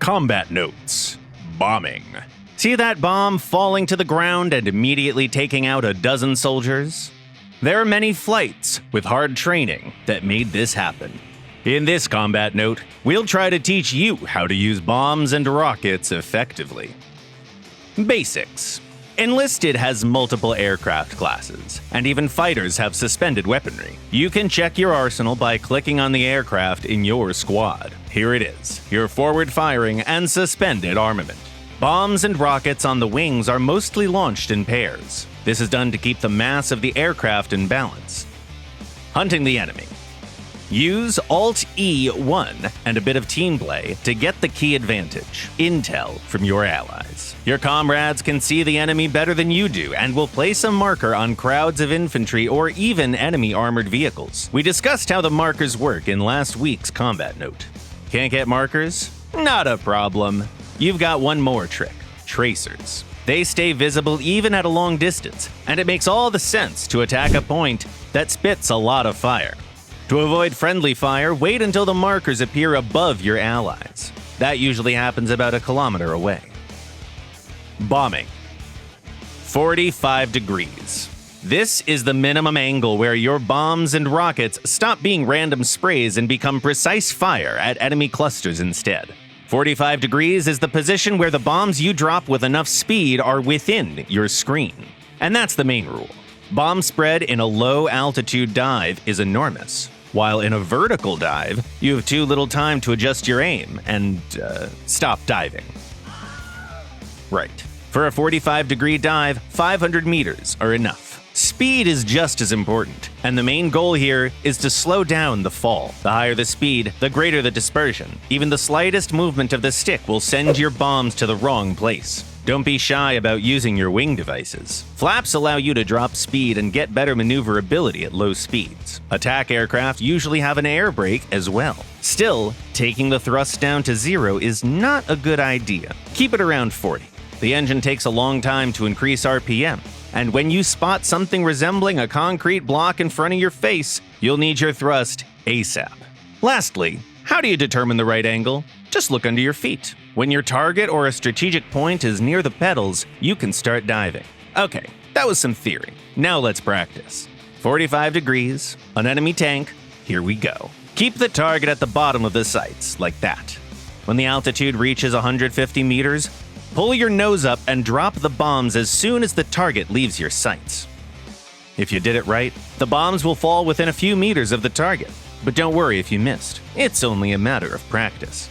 Combat notes. Bombing. See that bomb falling to the ground and immediately taking out a dozen soldiers? There are many flights with hard training that made this happen. In this combat note, we'll try to teach you how to use bombs and rockets effectively. Basics. Enlisted has multiple aircraft classes, and even fighters have suspended weaponry. You can check your arsenal by clicking on the aircraft in your squad. Here it is, your forward-firing and suspended armament. Bombs and rockets on the wings are mostly launched in pairs. This is done to keep the mass of the aircraft in balance. Hunting the enemy. Use Alt-E1 and a bit of team play to get the key advantage, intel from your allies. Your comrades can see the enemy better than you do and will place a marker on crowds of infantry or even enemy armored vehicles. We discussed how the markers work in last week's combat note. Can't get markers? Not a problem. You've got one more trick, tracers. They stay visible even at a long distance, and it makes all the sense to attack a point that spits a lot of fire. To avoid friendly fire, wait until the markers appear above your allies. That usually happens about a kilometer away. Bombing. 45 degrees. This is the minimum angle where your bombs and rockets stop being random sprays and become precise fire at enemy clusters instead. 45 degrees is the position where the bombs you drop with enough speed are within your screen. And that's the main rule. Bomb spread in a low-altitude dive is enormous, while in a vertical dive, you have too little time to adjust your aim and stop diving. Right. For a 45-degree dive, 500 meters are enough. Speed is just as important, and the main goal here is to slow down the fall. The higher the speed, the greater the dispersion. Even the slightest movement of the stick will send your bombs to the wrong place. Don't be shy about using your wing devices. Flaps allow you to drop speed and get better maneuverability at low speeds. Attack aircraft usually have an air brake as well. Still, taking the thrust down to 0 is not a good idea. Keep it around 40. The engine takes a long time to increase RPM. And when you spot something resembling a concrete block in front of your face, you'll need your thrust ASAP. Lastly, how do you determine the right angle? Just look under your feet. When your target or a strategic point is near the pedals, you can start diving. Okay, that was some theory. Now let's practice. 45 degrees, an enemy tank, here we go. Keep the target at the bottom of the sights, like that. When the altitude reaches 150 meters, pull your nose up and drop the bombs as soon as the target leaves your sights. If you did it right, the bombs will fall within a few meters of the target. But don't worry if you missed. It's only a matter of practice.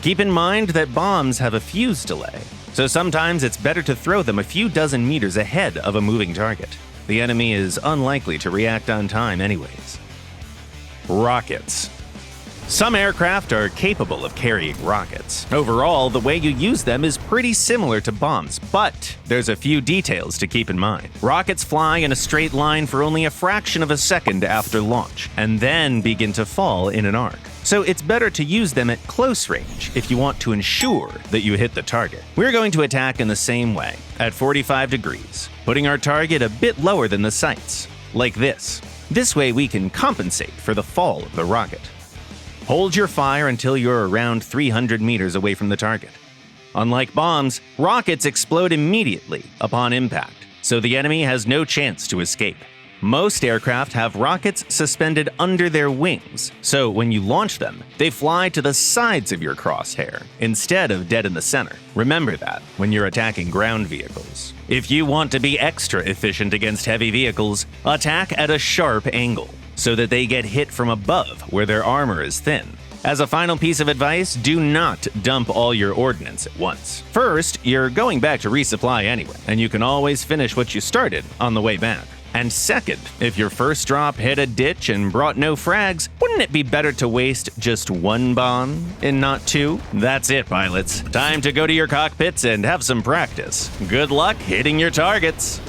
Keep in mind that bombs have a fuse delay, so sometimes it's better to throw them a few dozen meters ahead of a moving target. The enemy is unlikely to react on time anyways. Rockets. Some aircraft are capable of carrying rockets. Overall, the way you use them is pretty similar to bombs, but there's a few details to keep in mind. Rockets fly in a straight line for only a fraction of a second after launch, and then begin to fall in an arc. So it's better to use them at close range if you want to ensure that you hit the target. We're going to attack in the same way, at 45 degrees, putting our target a bit lower than the sights, like this. This way we can compensate for the fall of the rocket. Hold your fire until you're around 300 meters away from the target. Unlike bombs, rockets explode immediately upon impact, so the enemy has no chance to escape. Most aircraft have rockets suspended under their wings, so when you launch them, they fly to the sides of your crosshair instead of dead in the center. Remember that when you're attacking ground vehicles. If you want to be extra efficient against heavy vehicles, attack at a sharp angle, so that they get hit from above where their armor is thin. As a final piece of advice, do not dump all your ordnance at once. First, you're going back to resupply anyway, and you can always finish what you started on the way back. And second, if your first drop hit a ditch and brought no frags, wouldn't it be better to waste just one bomb and not two? That's it, pilots. Time to go to your cockpits and have some practice. Good luck hitting your targets!